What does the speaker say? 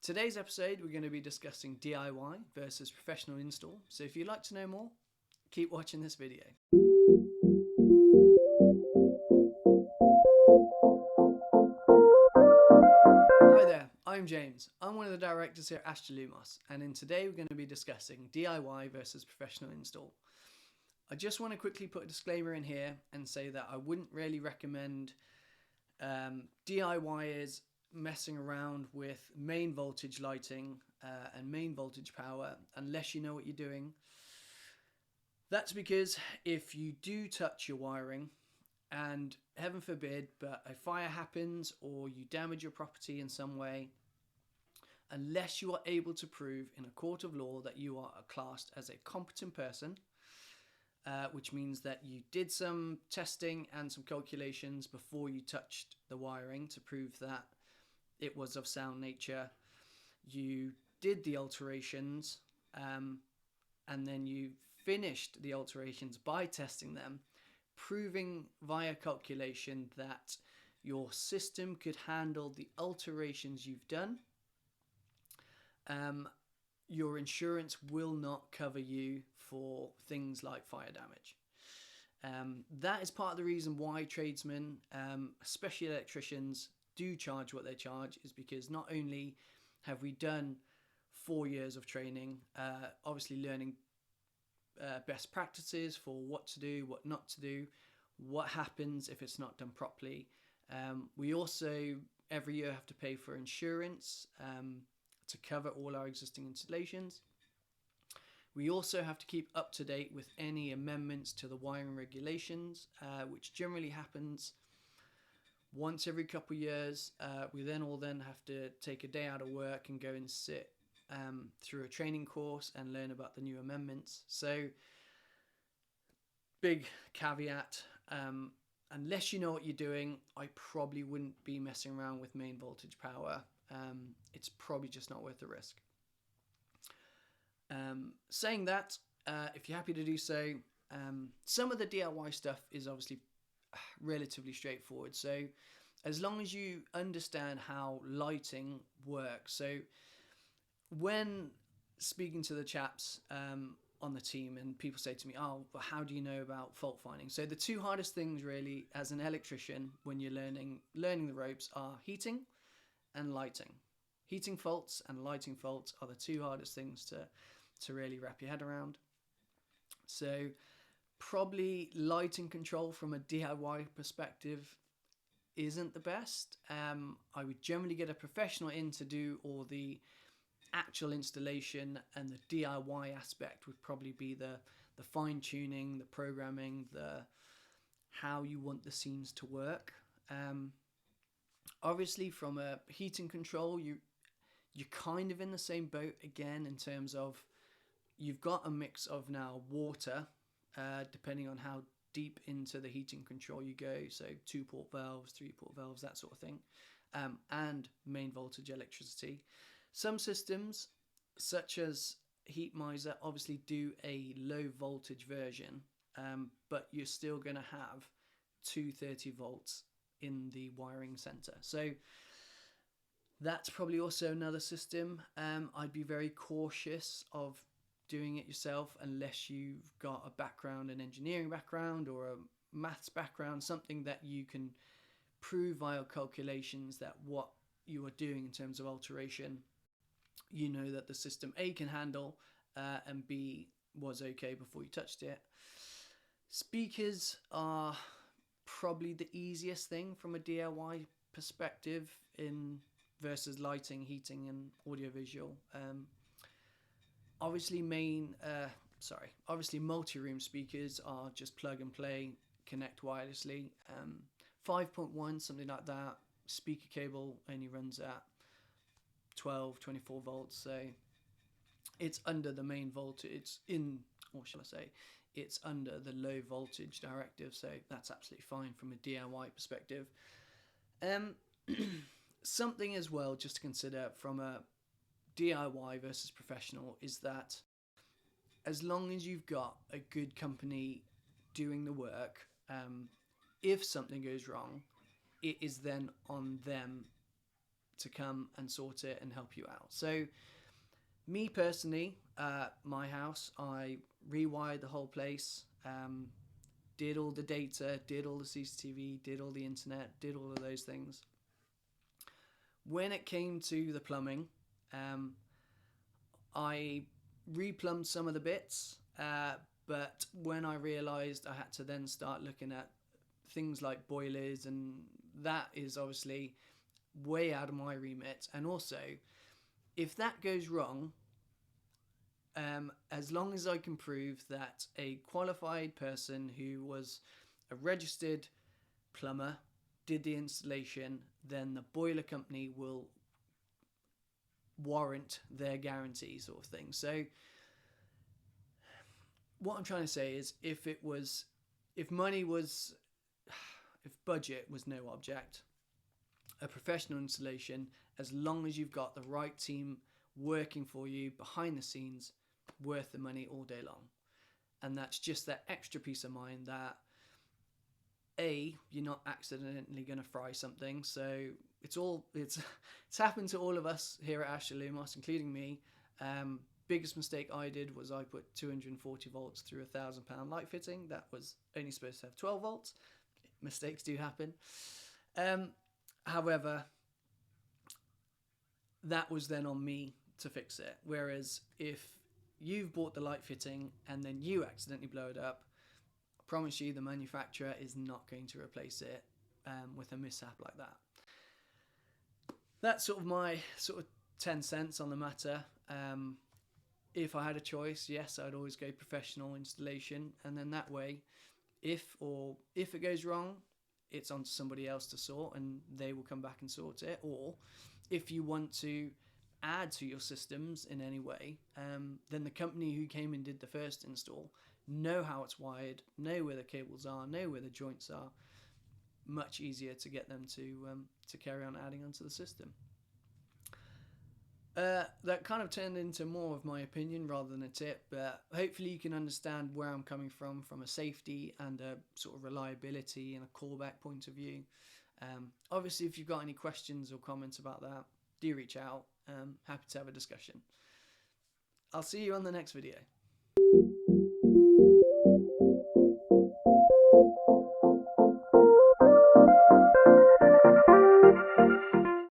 Today's episode, we're going to be discussing DIY versus professional install. So if you'd like to know more, keep watching this video. Hi there, I'm James. I'm one of the directors here at Astra Lumos, and today we're going to be discussing DIY versus professional install. I just want to quickly put a disclaimer in here and say that I wouldn't really recommend DIYers messing around with main voltage lighting and main voltage power unless you know what you're doing. That's because if you do touch your wiring and heaven forbid but a fire happens or you damage your property in some way, unless you are able to prove in a court of law that you are classed as a competent person, which means that you did some testing and some calculations before you touched the wiring to prove that it was of sound nature, you did the alterations, and then you finished the alterations by testing them, proving via calculation that your system could handle the alterations you've done, your insurance will not cover you for things like fire damage. That is part of the reason why tradesmen, especially electricians, do charge what they charge, is because not only have we done 4 years of training, obviously learning best practices for what to do, what not to do, what happens if it's not done properly. We also every year have to pay for insurance to cover all our existing installations. We also have to keep up to date with any amendments to the wiring regulations, which generally happens once every couple of years. We then have to take a day out of work and go and sit through a training course and learn about the new amendments. So, big caveat, unless you know what you're doing, I probably wouldn't be messing around with main voltage power. It's probably just not worth the risk. Saying that, if you're happy to do so, some of the DIY stuff is obviously relatively straightforward. So as long as you understand how lighting works. So when speaking to the chaps on the team and people say to me, oh, but how do you know about fault finding? So the two hardest things really as an electrician when you're learning the ropes are heating and lighting. Heating faults and lighting faults are the two hardest things to really wrap your head around. So probably lighting control from a DIY perspective isn't the best. I would generally get a professional in to do all the actual installation, and the DIY aspect would probably be the fine tuning, the programming, the how you want the scenes to work. Obviously from a heating control, you're kind of in the same boat again in terms of you've got a mix of now water, depending on how deep into the heating control you go, so 2-port valves, 3-port valves, that sort of thing, and main voltage electricity. Some systems, such as Heat Miser, obviously do a low voltage version, but you're still going to have 230 volts in the wiring center. So that's probably also another system. I'd be very cautious of doing it yourself unless you've got a background, an engineering background or a maths background, something that you can prove via calculations that what you are doing in terms of alteration, you know that the system A can handle, and B was okay before you touched it. Speakers are probably the easiest thing from a DIY perspective in versus lighting, heating and audiovisual. Obviously multi-room speakers are just plug and play, connect wirelessly. 5.1, something like that. Speaker cable only runs at 12, 24 volts, so it's under the main voltage. It's under the low voltage directive, so that's absolutely fine from a DIY perspective. Something as well just to consider from a DIY versus professional is that as long as you've got a good company doing the work, if something goes wrong, it is then on them to come and sort it and help you out. So me personally, my house, I rewired the whole place, did all the data, did all the CCTV, did all the internet, did all of those things. When it came to the plumbing, I replumbed some of the bits, but when I realised I had to then start looking at things like boilers, and that is obviously way out of my remit. And also, if that goes wrong, as long as I can prove that a qualified person who was a registered plumber did the installation, then the boiler company will warrant their guarantee, sort of thing. So what I'm trying to say is, if budget was no object, a professional installation, as long as you've got the right team working for you behind the scenes, worth the money all day long. And that's just that extra peace of mind that you're not accidentally going to fry something. So it's happened to all of us here at Astra Lumos, including me. Biggest mistake I did was I put 240 volts through a £1,000 light fitting that was only supposed to have 12 volts. Mistakes do happen. However, that was then on me to fix it. Whereas if you've bought the light fitting and then you accidentally blow it up, I promise you the manufacturer is not going to replace it with a mishap like that. That's sort of my 10 cents on the matter. If I had a choice, yes, I'd always go professional installation, and then that way, if it goes wrong, it's on to somebody else to sort, and they will come back and sort it. Or if you want to add to your systems in any way, then the company who came and did the first install know how it's wired, know where the cables are, know where the joints are. Much easier to get them to carry on adding onto the system. That kind of turned into more of my opinion rather than a tip, but hopefully you can understand where I'm coming from a safety and a sort of reliability and a callback point of view. Obviously, if you've got any questions or comments about that, do reach out. Happy to have a discussion. I'll see you on the next video.